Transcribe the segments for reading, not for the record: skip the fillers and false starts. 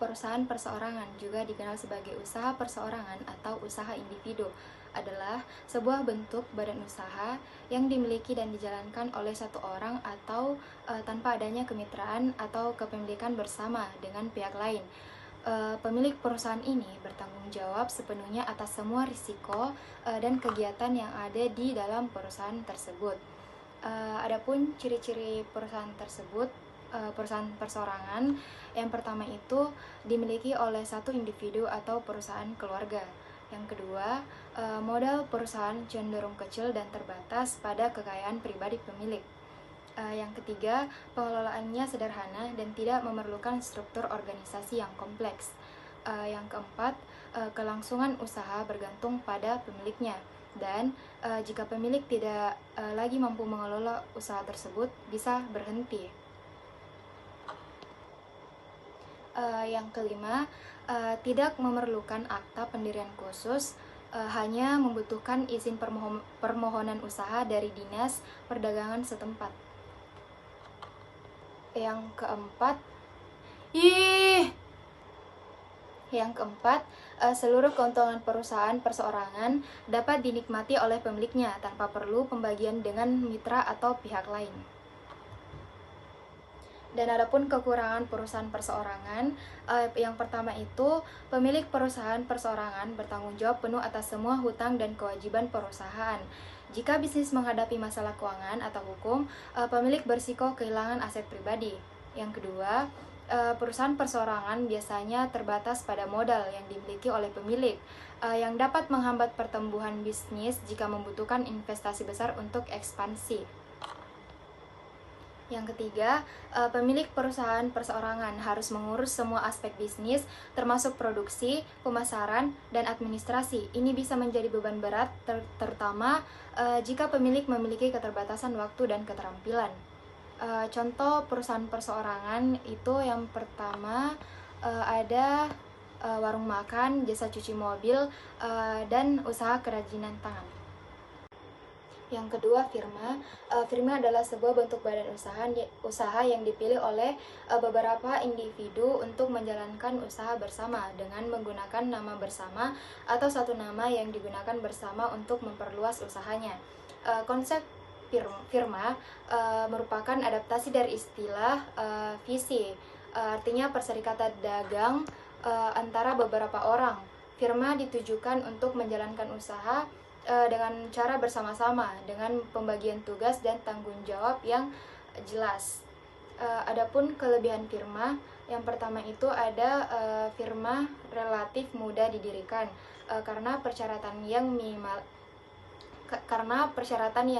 perusahaan perseorangan, juga dikenal sebagai usaha perseorangan atau usaha individu, adalah sebuah bentuk badan usaha yang dimiliki dan dijalankan oleh satu orang atau tanpa adanya kemitraan atau kepemilikan bersama dengan pihak lain. Pemilik perusahaan ini bertanggung jawab sepenuhnya atas semua risiko dan kegiatan yang ada di dalam perusahaan tersebut. Adapun ciri-ciri perusahaan tersebut, perusahaan perseorangan, yang pertama itu dimiliki oleh satu individu atau perusahaan keluarga. Yang kedua, modal perusahaan cenderung kecil dan terbatas pada kekayaan pribadi pemilik. Yang ketiga, pengelolaannya sederhana dan tidak memerlukan struktur organisasi yang kompleks. Yang keempat, kelangsungan usaha bergantung pada pemiliknya. Dan jika pemilik tidak lagi mampu mengelola usaha tersebut, bisa berhenti. Yang kelima, tidak memerlukan akta pendirian khusus, hanya membutuhkan izin permohonan usaha dari Dinas Perdagangan setempat. Yang keempat, seluruh keuntungan perusahaan perseorangan dapat dinikmati oleh pemiliknya tanpa perlu pembagian dengan mitra atau pihak lain. Dan adapun kekurangan perusahaan perseorangan, yang pertama itu, pemilik perusahaan perseorangan bertanggung jawab penuh atas semua hutang dan kewajiban perusahaan. Jika bisnis menghadapi masalah keuangan atau hukum, pemilik berisiko kehilangan aset pribadi. Yang kedua, perusahaan perseorangan biasanya terbatas pada modal yang dimiliki oleh pemilik, yang dapat menghambat pertumbuhan bisnis jika membutuhkan investasi besar untuk ekspansi. Yang ketiga, pemilik perusahaan perseorangan harus mengurus semua aspek bisnis, termasuk produksi, pemasaran, dan administrasi. Ini bisa menjadi beban berat, terutama jika pemilik memiliki keterbatasan waktu dan keterampilan. Contoh perusahaan perseorangan itu yang pertama ada warung makan, jasa cuci mobil, dan usaha kerajinan tangan. Yang kedua, firma. Firma adalah sebuah bentuk badan usaha yang dipilih oleh beberapa individu untuk menjalankan usaha bersama dengan menggunakan nama bersama atau satu nama yang digunakan bersama untuk memperluas usahanya. Konsep firma merupakan adaptasi dari istilah visi, artinya perserikatan dagang antara beberapa orang. Firma ditujukan untuk menjalankan usaha dengan cara bersama-sama, dengan pembagian tugas dan tanggung jawab yang jelas. Adapun kelebihan firma, yang pertama itu ada firma relatif mudah didirikan karena persyaratan yang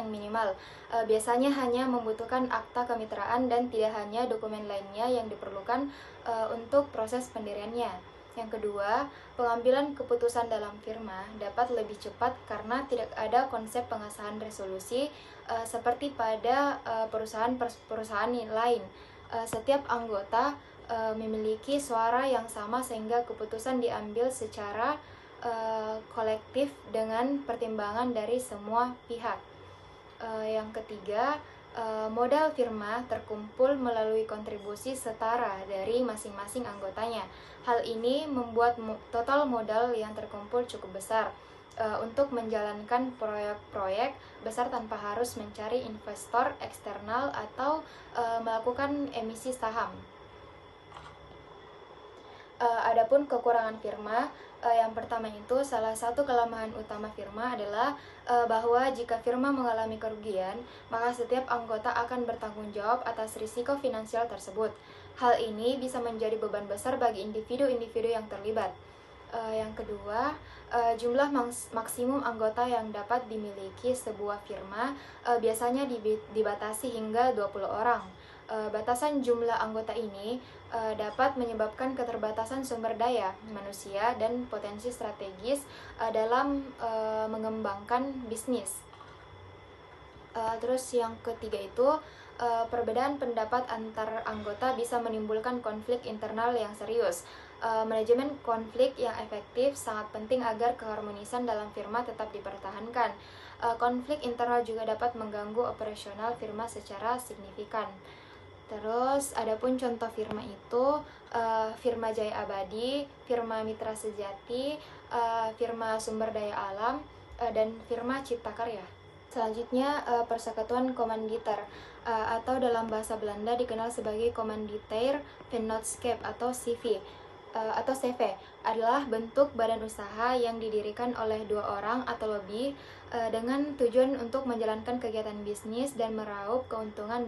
minimal. Biasanya hanya membutuhkan akta kemitraan dan tidak hanya dokumen lainnya yang diperlukan untuk proses pendiriannya. Yang kedua, pengambilan keputusan dalam firma dapat lebih cepat karena tidak ada konsep pengesahan resolusi seperti pada perusahaan lain. Setiap anggota memiliki suara yang sama sehingga keputusan diambil secara kolektif dengan pertimbangan dari semua pihak. Yang ketiga, modal firma terkumpul melalui kontribusi setara dari masing-masing anggotanya. Hal ini membuat total modal yang terkumpul cukup besar untuk menjalankan proyek-proyek besar tanpa harus mencari investor eksternal atau melakukan emisi saham. Adapun kekurangan firma, yang pertama itu, salah satu kelemahan utama firma adalah bahwa jika firma mengalami kerugian, maka setiap anggota akan bertanggung jawab atas risiko finansial tersebut. Hal ini bisa menjadi beban besar bagi individu-individu yang terlibat. Yang kedua, jumlah maksimum anggota yang dapat dimiliki sebuah firma biasanya dibatasi hingga 20 orang. Batasan jumlah anggota ini dapat menyebabkan keterbatasan sumber daya manusia dan potensi strategis dalam mengembangkan bisnis. Terus yang ketiga itu, perbedaan pendapat antar anggota bisa menimbulkan konflik internal yang serius. Manajemen konflik yang efektif sangat penting agar keharmonisan dalam firma tetap dipertahankan. Konflik internal juga dapat mengganggu operasional firma secara signifikan. Terus adapun contoh firma itu firma Jaya Abadi, firma Mitra Sejati, firma Sumber Daya Alam, dan firma Cipta Karya. Selanjutnya persekutuan komanditer atau dalam bahasa Belanda dikenal sebagai Commanditair Vennootschap atau CV. Atau CV adalah bentuk badan usaha yang didirikan oleh 2 orang atau lebih dengan tujuan untuk menjalankan kegiatan bisnis dan meraup keuntungan.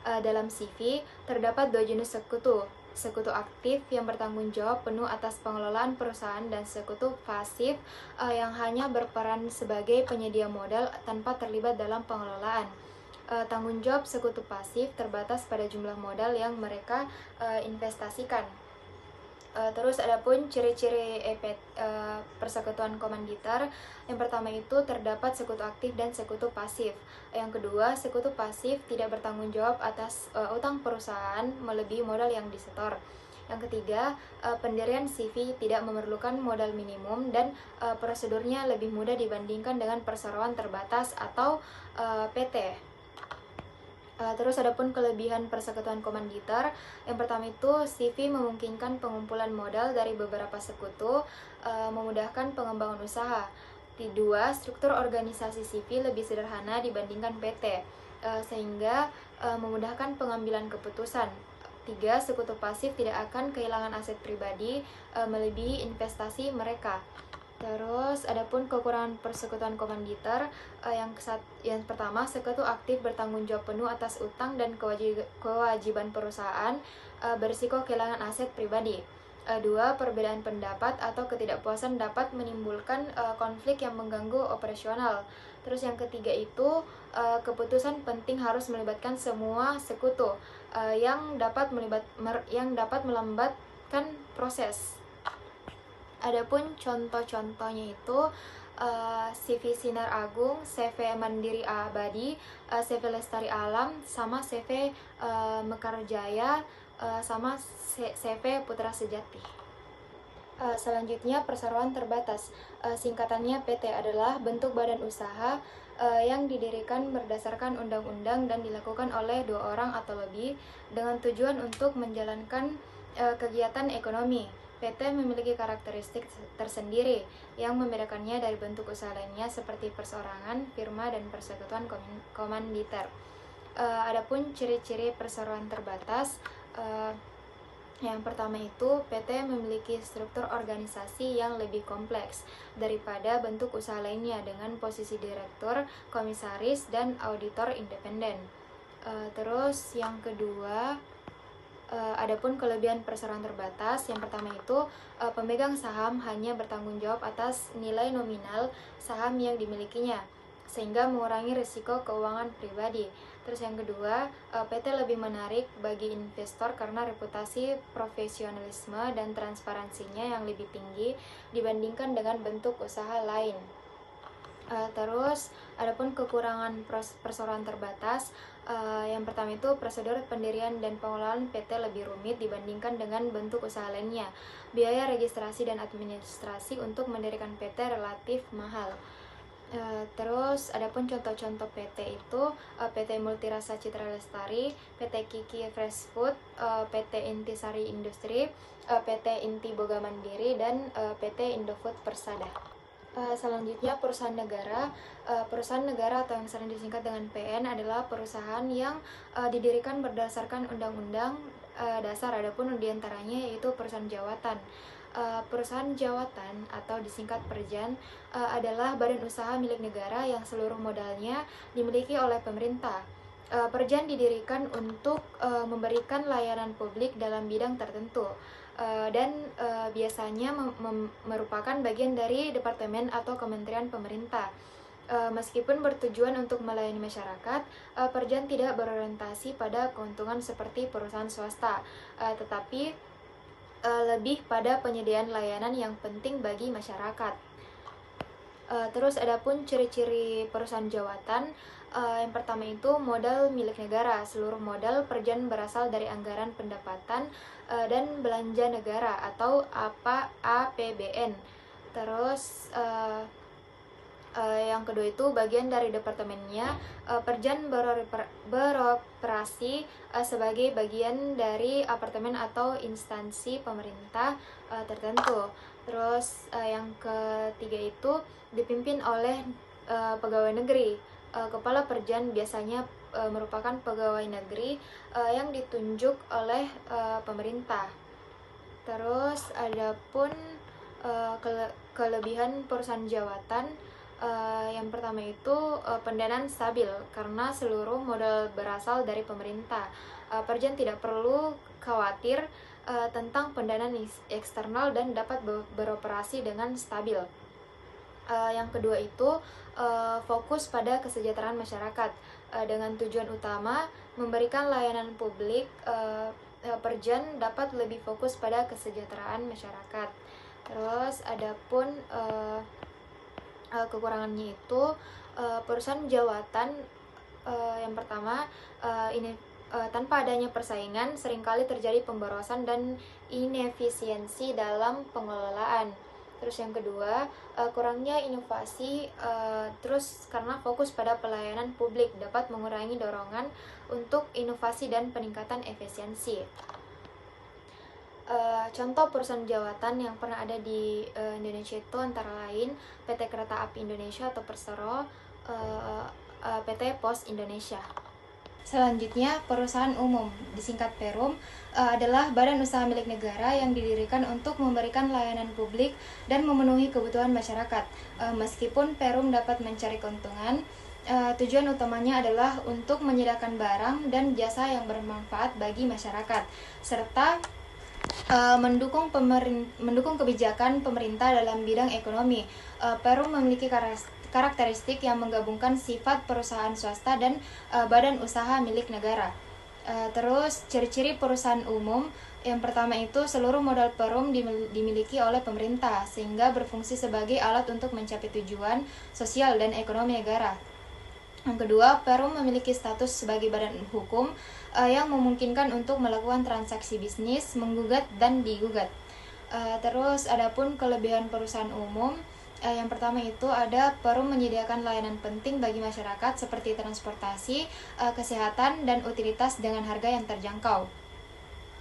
Dalam CV terdapat 2 jenis sekutu. Sekutu aktif yang bertanggung jawab penuh atas pengelolaan perusahaan dan sekutu pasif yang hanya berperan sebagai penyedia modal tanpa terlibat dalam pengelolaan. Tanggung jawab sekutu pasif terbatas pada jumlah modal yang mereka investasikan. Terus adapun ciri-ciri persekutuan komanditer, yang pertama itu terdapat sekutu aktif dan sekutu pasif. Yang kedua, sekutu pasif tidak bertanggung jawab atas utang perusahaan melebihi modal yang disetor. Yang ketiga, pendirian CV tidak memerlukan modal minimum dan prosedurnya lebih mudah dibandingkan dengan perseroan terbatas atau PT. Terus adapun kelebihan persekutuan komanditer, yang pertama itu CV memungkinkan pengumpulan modal dari beberapa sekutu, memudahkan pengembangan usaha. Kedua, struktur organisasi CV lebih sederhana dibandingkan PT, sehingga memudahkan pengambilan keputusan. Tiga, sekutu pasif tidak akan kehilangan aset pribadi melebihi investasi mereka. Terus adapun kekurangan persekutuan komanditer, yang pertama, sekutu aktif bertanggung jawab penuh atas utang dan kewajiban perusahaan, berisiko kehilangan aset pribadi. Dua, perbedaan pendapat atau ketidakpuasan dapat menimbulkan konflik yang mengganggu operasional. Terus yang ketiga itu keputusan penting harus melibatkan semua sekutu yang dapat melambatkan proses. Adapun contoh-contohnya itu CV Sinar Agung, CV Mandiri Abadi, CV Lestari Alam, sama CV Mekarjaya, sama CV Putra Sejati. Selanjutnya perseroan terbatas, singkatannya PT, adalah bentuk badan usaha yang didirikan berdasarkan undang-undang dan dilakukan oleh 2 orang atau lebih dengan tujuan untuk menjalankan kegiatan ekonomi. PT memiliki karakteristik tersendiri yang membedakannya dari bentuk usaha lainnya seperti perseorangan, firma, dan persekutuan komanditer. Adapun ciri-ciri perseroan terbatas, yang pertama itu PT memiliki struktur organisasi yang lebih kompleks daripada bentuk usaha lainnya dengan posisi direktur, komisaris, dan auditor independen. Terus yang kedua, adapun kelebihan perseroan terbatas, yang pertama itu pemegang saham hanya bertanggung jawab atas nilai nominal saham yang dimilikinya, sehingga mengurangi risiko keuangan pribadi. Terus yang kedua, PT lebih menarik bagi investor karena reputasi profesionalisme dan transparansinya yang lebih tinggi dibandingkan dengan bentuk usaha lain. Terus adapun kekurangan perseroan terbatas, yang pertama itu prosedur pendirian dan pengelolaan PT lebih rumit dibandingkan dengan bentuk usaha lainnya. Biaya registrasi dan administrasi untuk mendirikan PT relatif mahal. Terus adapun contoh-contoh PT itu PT Multirasa Citra Lestari, PT Kiki Fresh Food, PT Intisari Industri, PT Inti Boga Mandiri, dan PT Indofood Persada. Selanjutnya perusahaan negara. Perusahaan negara atau yang sering disingkat dengan PN adalah perusahaan yang didirikan berdasarkan undang-undang dasar. Adapun diantaranya yaitu perusahaan jawatan. Perusahaan jawatan atau disingkat Perjan adalah badan usaha milik negara yang seluruh modalnya dimiliki oleh pemerintah. Perjan didirikan untuk memberikan layanan publik dalam bidang tertentu, dan biasanya merupakan bagian dari departemen atau kementerian pemerintah. Meskipun bertujuan untuk melayani masyarakat, Perjan tidak berorientasi pada keuntungan seperti perusahaan swasta, tetapi lebih pada penyediaan layanan yang penting bagi masyarakat. Terus adapun ciri-ciri perusahaan jawatan, yang pertama itu modal milik negara. Seluruh modal Perjan berasal dari anggaran pendapatan dan belanja negara atau APBN. Terus Yang kedua itu bagian dari departemennya. Perjan beroperasi sebagai bagian dari apartemen atau instansi pemerintah tertentu. Terus yang ketiga itu dipimpin oleh pegawai negeri. Kepala Perjan biasanya merupakan pegawai negeri yang ditunjuk oleh pemerintah. Terus adapun kelebihan perusahaan jawatan, yang pertama itu pendanaan stabil karena seluruh modal berasal dari pemerintah. Perjan tidak perlu khawatir tentang pendanaan eksternal dan dapat beroperasi dengan stabil. Yang kedua itu fokus pada kesejahteraan masyarakat dengan tujuan utama memberikan layanan publik. Perjan dapat lebih fokus pada kesejahteraan masyarakat. Terus adapun kekurangannya itu perusahaan jawatan, yang pertama ini tanpa adanya persaingan seringkali terjadi pemborosan dan inefisiensi dalam pengelolaan. Terus yang kedua kurangnya inovasi, terus karena fokus pada pelayanan publik dapat mengurangi dorongan untuk inovasi dan peningkatan efisiensi. Contoh perusahaan jawatan yang pernah ada di Indonesia itu antara lain PT Kereta Api Indonesia atau Persero, PT Pos Indonesia. Selanjutnya, perusahaan umum, disingkat Perum, adalah badan usaha milik negara yang didirikan untuk memberikan layanan publik dan memenuhi kebutuhan masyarakat. Meskipun Perum dapat mencari keuntungan, tujuan utamanya adalah untuk menyediakan barang dan jasa yang bermanfaat bagi masyarakat, serta mendukung kebijakan pemerintah dalam bidang ekonomi. Perum memiliki karakteristik yang menggabungkan sifat perusahaan swasta dan badan usaha milik negara. Terus ciri-ciri perusahaan umum, yang pertama itu seluruh modal Perum dimiliki oleh pemerintah sehingga berfungsi sebagai alat untuk mencapai tujuan sosial dan ekonomi negara. Yang kedua, Perum memiliki status sebagai badan hukum yang memungkinkan untuk melakukan transaksi bisnis, menggugat dan digugat. Terus adapun kelebihan perusahaan umum, yang pertama itu ada Perum menyediakan layanan penting bagi masyarakat seperti transportasi, kesehatan dan utilitas dengan harga yang terjangkau.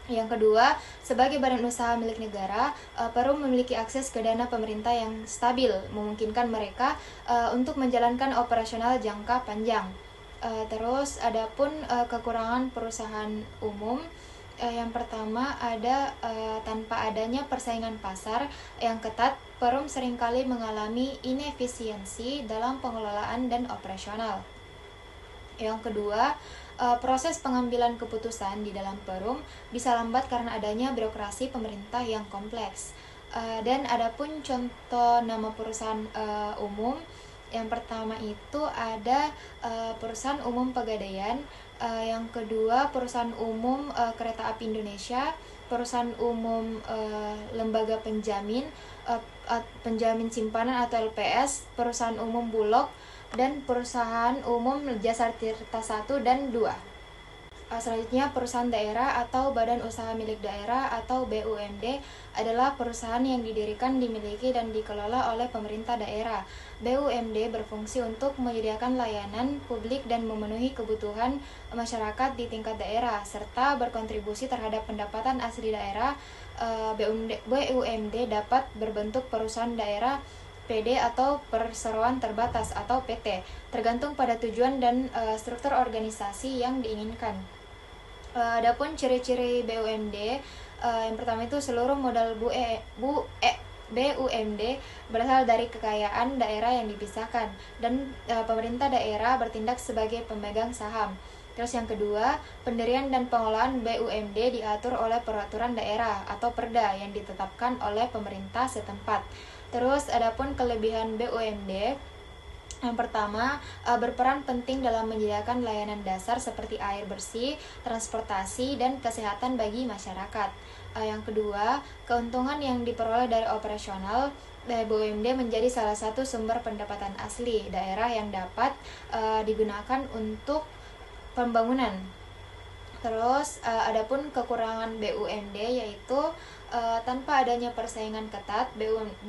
Yang kedua, sebagai badan usaha milik negara, Perum memiliki akses ke dana pemerintah yang stabil, memungkinkan mereka untuk menjalankan operasional jangka panjang. Terus adapun kekurangan perusahaan umum, yang pertama ada tanpa adanya persaingan pasar yang ketat, Perum seringkali mengalami inefisiensi dalam pengelolaan dan operasional. Yang kedua, proses pengambilan keputusan di dalam Perum bisa lambat karena adanya birokrasi pemerintah yang kompleks. Dan adapun contoh nama perusahaan umum, yang pertama itu ada Perusahaan Umum Pegadaian, yang kedua Perusahaan Umum Kereta Api Indonesia, Perusahaan Umum Lembaga Penjamin Simpanan atau LPS, Perusahaan Umum Bulog, dan Perusahaan Umum Jasa Tirta 1 dan 2. Selanjutnya, perusahaan daerah atau badan usaha milik daerah atau BUMD adalah perusahaan yang didirikan, dimiliki, dan dikelola oleh pemerintah daerah. BUMD berfungsi untuk menyediakan layanan publik dan memenuhi kebutuhan masyarakat di tingkat daerah, serta berkontribusi terhadap pendapatan asli daerah. BUMD dapat berbentuk perusahaan daerah, PD atau perseroan terbatas atau PT, tergantung pada tujuan dan struktur organisasi yang diinginkan. Adapun ciri-ciri BUMD, yang pertama itu seluruh modal BUMD berasal dari kekayaan daerah yang dipisahkan dan pemerintah daerah bertindak sebagai pemegang saham. Terus yang kedua, pendirian dan pengelolaan BUMD diatur oleh peraturan daerah atau Perda yang ditetapkan oleh pemerintah setempat. Terus adapun kelebihan BUMD, yang pertama, berperan penting dalam menyediakan layanan dasar seperti air bersih, transportasi, dan kesehatan bagi masyarakat. Yang kedua, keuntungan yang diperoleh dari operasional BUMD menjadi salah satu sumber pendapatan asli daerah yang dapat digunakan untuk pembangunan. Terus adapun kekurangan BUMD yaitu tanpa adanya persaingan ketat,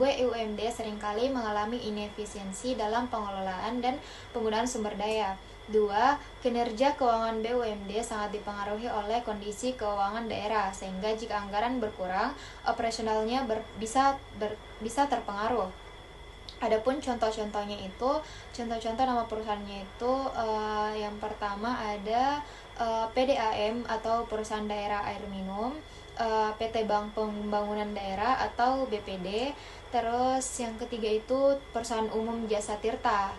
BUMD seringkali mengalami inefisiensi dalam pengelolaan dan penggunaan sumber daya. 2. Kinerja keuangan BUMD sangat dipengaruhi oleh kondisi keuangan daerah, sehingga jika anggaran berkurang, operasionalnya bisa terpengaruh. Adapun contoh-contohnya itu, contoh-contoh nama perusahaannya itu yang pertama ada PDAM atau Perusahaan Daerah Air Minum, PT Bank Pembangunan Daerah atau BPD. Terus yang ketiga itu Perusahaan Umum Jasa Tirta,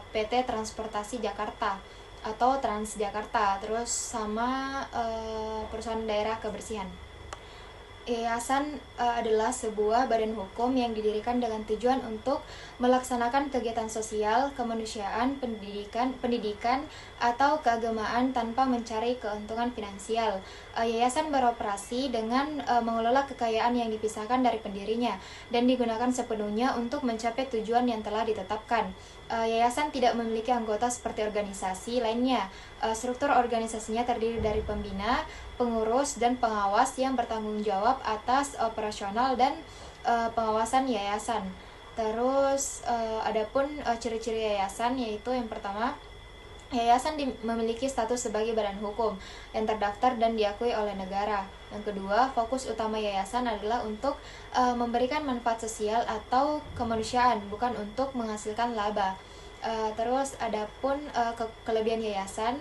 PT Transportasi Jakarta atau Transjakarta. Terus sama Perusahaan Daerah Kebersihan. Yayasan adalah sebuah badan hukum yang didirikan dengan tujuan untuk melaksanakan kegiatan sosial, kemanusiaan, pendidikan, atau keagamaan tanpa mencari keuntungan finansial. Yayasan beroperasi dengan mengelola kekayaan yang dipisahkan dari pendirinya dan digunakan sepenuhnya untuk mencapai tujuan yang telah ditetapkan. Yayasan tidak memiliki anggota seperti organisasi lainnya. Struktur organisasinya terdiri dari pembina, pengurus, dan pengawas yang bertanggung jawab atas operasional dan pengawasan yayasan. Terus adapun ciri-ciri yayasan yaitu yang pertama, yayasan memiliki status sebagai badan hukum yang terdaftar dan diakui oleh negara. Yang kedua, fokus utama yayasan adalah untuk memberikan manfaat sosial atau kemanusiaan, bukan untuk menghasilkan laba. Terus adapun kelebihan yayasan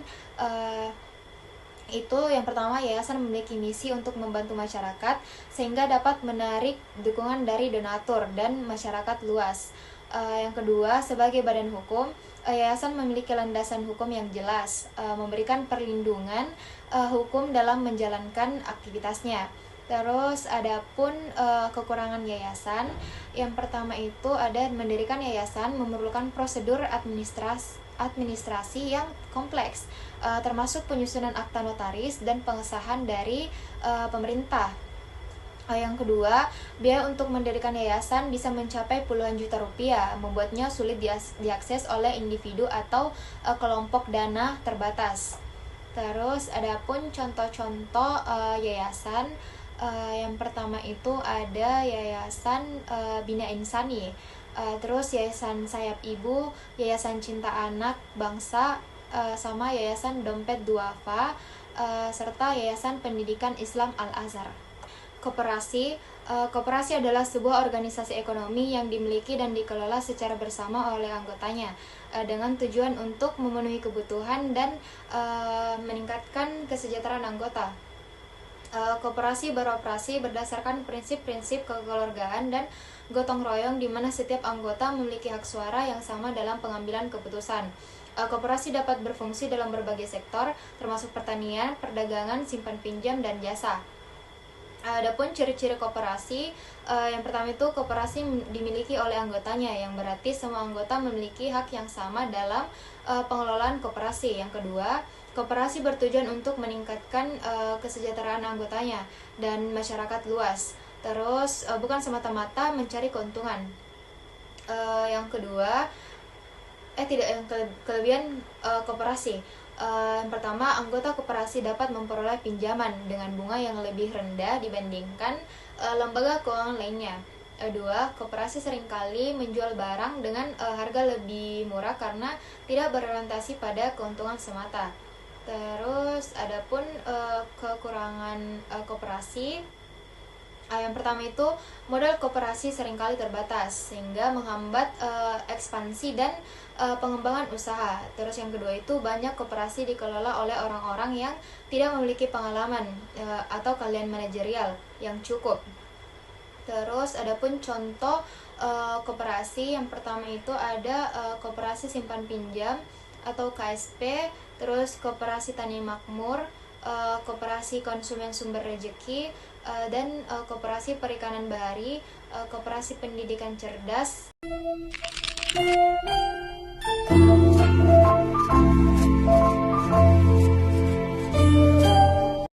itu yang pertama, yayasan memiliki misi untuk membantu masyarakat sehingga dapat menarik dukungan dari donatur dan masyarakat luas. Yang kedua, sebagai badan hukum, yayasan memiliki landasan hukum yang jelas, memberikan perlindungan hukum dalam menjalankan aktivitasnya. Terus adapun kekurangan yayasan, yang pertama itu ada mendirikan yayasan memerlukan prosedur administrasi yang kompleks, termasuk penyusunan akta notaris dan pengesahan dari pemerintah. Yang kedua, biaya untuk mendirikan yayasan bisa mencapai puluhan juta rupiah, membuatnya sulit diakses oleh individu atau kelompok dana terbatas. Terus adapun contoh-contoh yayasan, yang pertama itu ada Yayasan Bina Insani, terus Yayasan Sayap Ibu, Yayasan Cinta Anak Bangsa, sama Yayasan Dompet Duafa, serta Yayasan Pendidikan Islam Al-Azhar. Koperasi adalah sebuah organisasi ekonomi yang dimiliki dan dikelola secara bersama oleh anggotanya dengan tujuan untuk memenuhi kebutuhan dan meningkatkan kesejahteraan anggota. Koperasi beroperasi berdasarkan prinsip-prinsip kekeluargaan dan gotong royong di mana setiap anggota memiliki hak suara yang sama dalam pengambilan keputusan. Koperasi dapat berfungsi dalam berbagai sektor termasuk pertanian, perdagangan, simpan pinjam, dan jasa. Adapun ciri-ciri koperasi, yang pertama itu koperasi dimiliki oleh anggotanya, yang berarti semua anggota memiliki hak yang sama dalam pengelolaan koperasi. Yang kedua, koperasi bertujuan untuk meningkatkan kesejahteraan anggotanya dan masyarakat luas. Terus bukan semata-mata mencari keuntungan. Yang kedua, kelebihan koperasi. Yang pertama, anggota koperasi dapat memperoleh pinjaman dengan bunga yang lebih rendah dibandingkan lembaga keuangan lainnya. Dua, koperasi seringkali menjual barang dengan harga lebih murah karena tidak berorientasi pada keuntungan semata. Terus adapun kekurangan koperasi, yang pertama itu modal koperasi seringkali terbatas sehingga menghambat ekspansi dan pengembangan usaha. Terus yang kedua itu banyak koperasi dikelola oleh orang-orang yang tidak memiliki pengalaman atau keahlian manajerial yang cukup. Terus adapun contoh koperasi, yang pertama itu ada koperasi simpan pinjam atau KSP, terus koperasi tani makmur, koperasi konsumen sumber rejeki, dan koperasi perikanan bahari, koperasi pendidikan cerdas.